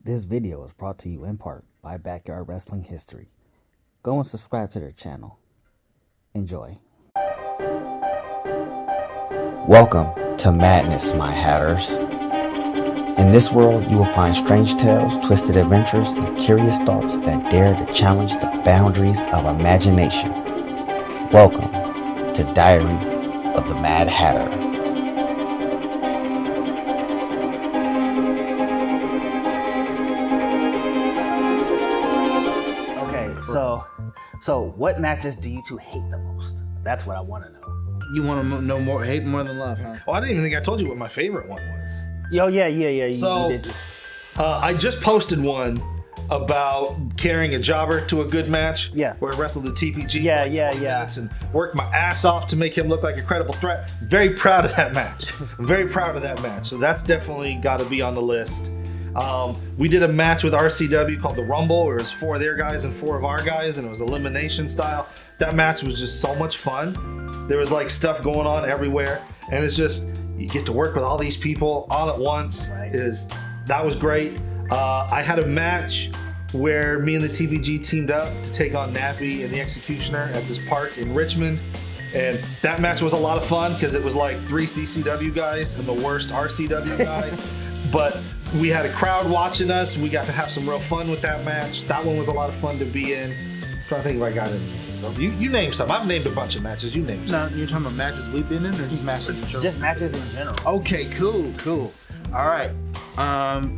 This video is brought to you in part by Backyard Wrestling History. Go and subscribe to their channel. Enjoy. Welcome to Madness, my Hatters. In this world, you will find strange tales, twisted adventures, and curious thoughts that dare to challenge the boundaries of imagination. Welcome to Diary of the Mad Hatter. So what matches do you two hate the most? That's what I want to know. You want to know more, hate more than love, huh? Oh, I didn't even think I told you what my favorite one was. Oh, yeah. You did. I just posted one about carrying a jobber to a good match. Yeah. Where I wrestled the TPG. Yeah. And worked my ass off to make him look like a credible threat. Very proud of that match. I'm very proud of that match. So that's definitely got to be on the list. We did a match with RCW called the Rumble, where it was 4 of their guys and 4 of our guys, and it was elimination style. That match was just so much fun. There was like stuff going on everywhere, and it's just you get to work with all these people all at once. Right. That was great. I had a match where me and the TBG teamed up to take on Nappy and the Executioner at this park in Richmond. And that match was a lot of fun because it was like 3 CCW guys and the worst RCW guy. But we had a crowd watching us. We got to have some real fun with that match. That one was a lot of fun to be in. I'm trying to think if I got any. You name some. I've named a bunch of matches. You name some. No, you're talking about matches we've been in, or just matches in general? Just matches in general. Okay, cool. All right.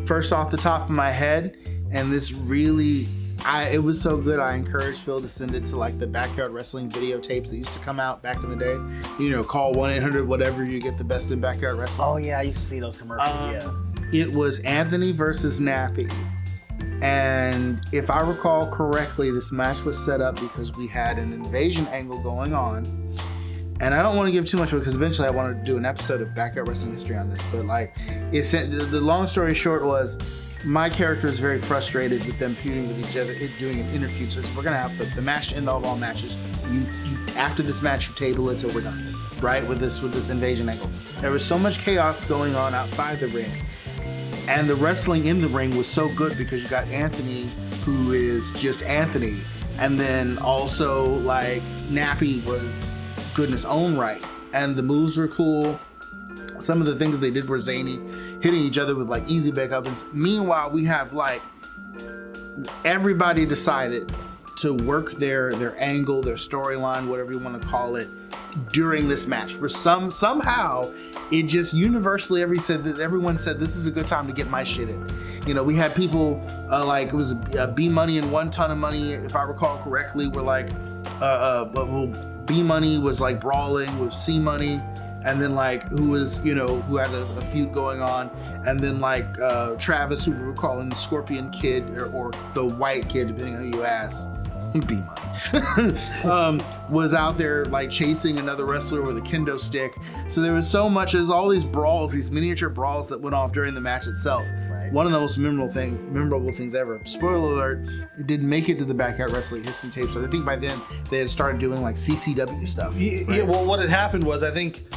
First off the top of my head, and this really, it was so good. I encouraged Phil to send it to like the Backyard Wrestling videotapes that used to come out back in the day. You know, call 1-800 whatever you get the best in Backyard Wrestling. Oh yeah, I used to see those commercials. It was Anthony versus Nappy. And if I recall correctly, this match was set up because we had an invasion angle going on. And I don't want to give too much of it because eventually I wanted to do an episode of Backyard Wrestling History on this. But like, the long story short was my character is very frustrated with them feuding with each other, doing an interview. So we're going to have the match to end all matches. You after this match, you table it till we're done, right? With this invasion angle. There was so much chaos going on outside the ring. And the wrestling in the ring was so good because you got Anthony, who is just Anthony. And then also, like, Nappy was good in his own right. And the moves were cool. Some of the things they did were zany, hitting each other with, like, easy back ovens. Meanwhile, we have, like, everybody decided to work their angle, their storyline, whatever you want to call it, during this match. For somehow, it just universally everyone said this is a good time to get my shit in. You know, we had people like it was B Money and 1 Ton of Money, if I recall correctly, were like B Money was like brawling with C Money, and then like who had a feud going on, and then like Travis, who we were calling the Scorpion Kid or the White Kid, depending on who you ask. B Money was out there like chasing another wrestler with a kendo stick. So there was so much. There's all these brawls, these miniature brawls that went off during the match itself. Right. One of the most memorable things ever. Spoiler alert: it didn't make it to the Backyard Wrestling History tapes, but I think by then they had started doing like CCW stuff. Yeah, well, what had happened was I think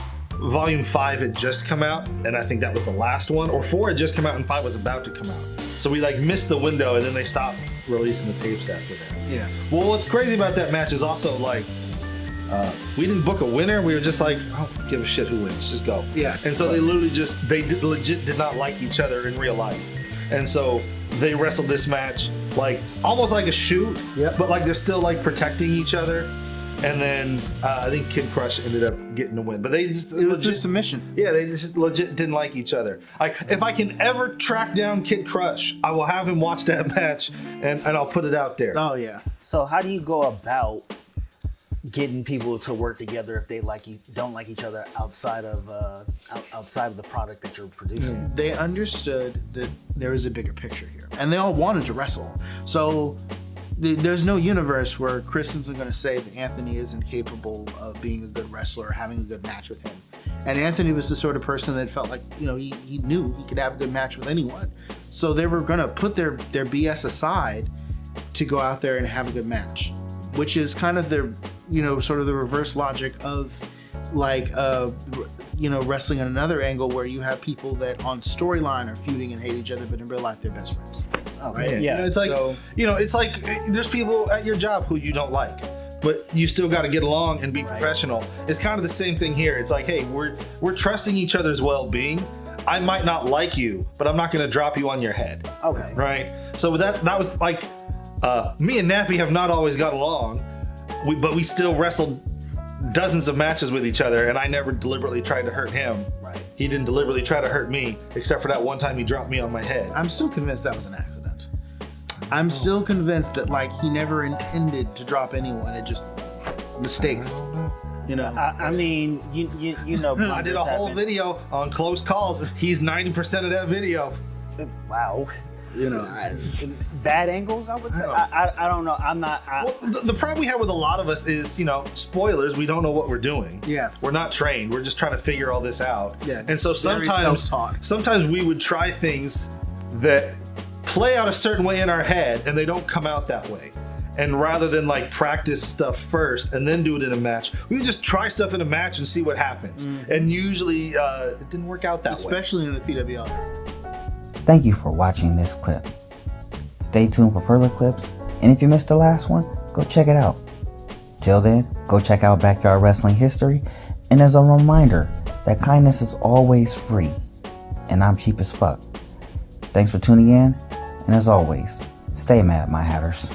Volume 5 had just come out, and I think that was the last one, or 4 had just come out and 5 was about to come out. So we like missed the window, and then they stopped releasing the tapes after that. Yeah. Well, what's crazy about that match is also like we didn't book a winner. We were just like, I don't give a shit who wins, just go. Yeah. And so they literally legit did not like each other in real life, and so they wrestled this match like almost like a shoot, but like they're still like protecting each other. And then I think Kid Crush ended up getting the win, but it was just submission. Yeah, they just legit didn't like each other. If I can ever track down Kid Crush, I will have him watch that match, and I'll put it out there. Oh yeah. So how do you go about getting people to work together if they don't like each other outside of the product that you're producing? They understood that there is a bigger picture here, and they all wanted to wrestle. So there's no universe where Kristen's going to say that Anthony isn't capable of being a good wrestler or having a good match with him. And Anthony was the sort of person that felt like, you know, he knew he could have a good match with anyone. So they were going to put their BS aside to go out there and have a good match, which is kind of the, you know, sort of the reverse logic of like wrestling in another angle where you have people that on storyline are feuding and hate each other, but in real life they're best friends. Okay. Right? Yeah. It's like, it's like there's people at your job who you don't like, but you still got to get along and be professional. It's kind of the same thing here. It's like, hey, we're trusting each other's well-being. I might not like you, but I'm not going to drop you on your head. Okay. Right. So that was like, me and Nappy have not always got along, but we still wrestled dozens of matches with each other, and I never deliberately tried to hurt him. Right. He didn't deliberately try to hurt me, except for that one time he dropped me on my head. I'm still convinced that was an accident. I'm still convinced that he never intended to drop anyone. It just mistakes. I mean, you know. I did a whole video on close calls. He's 90% of that video. Wow. Bad angles, I would say. I don't know. I'm not. Well, the problem we have with a lot of us is, spoilers. We don't know what we're doing. Yeah. We're not trained. We're just trying to figure all this out. Yeah. And so Very sometimes we would try things that play out a certain way in our head, and they don't come out that way. And rather than practice stuff first and then do it in a match, we would just try stuff in a match and see what happens. Mm-hmm. And usually it didn't work out that way. Especially in the PWL. Thank you for watching this clip. Stay tuned for further clips, and if you missed the last one, go check it out. Till then, go check out Backyard Wrestling History, and as a reminder that kindness is always free, and I'm cheap as fuck. Thanks for tuning in, and as always, stay mad, my hatters.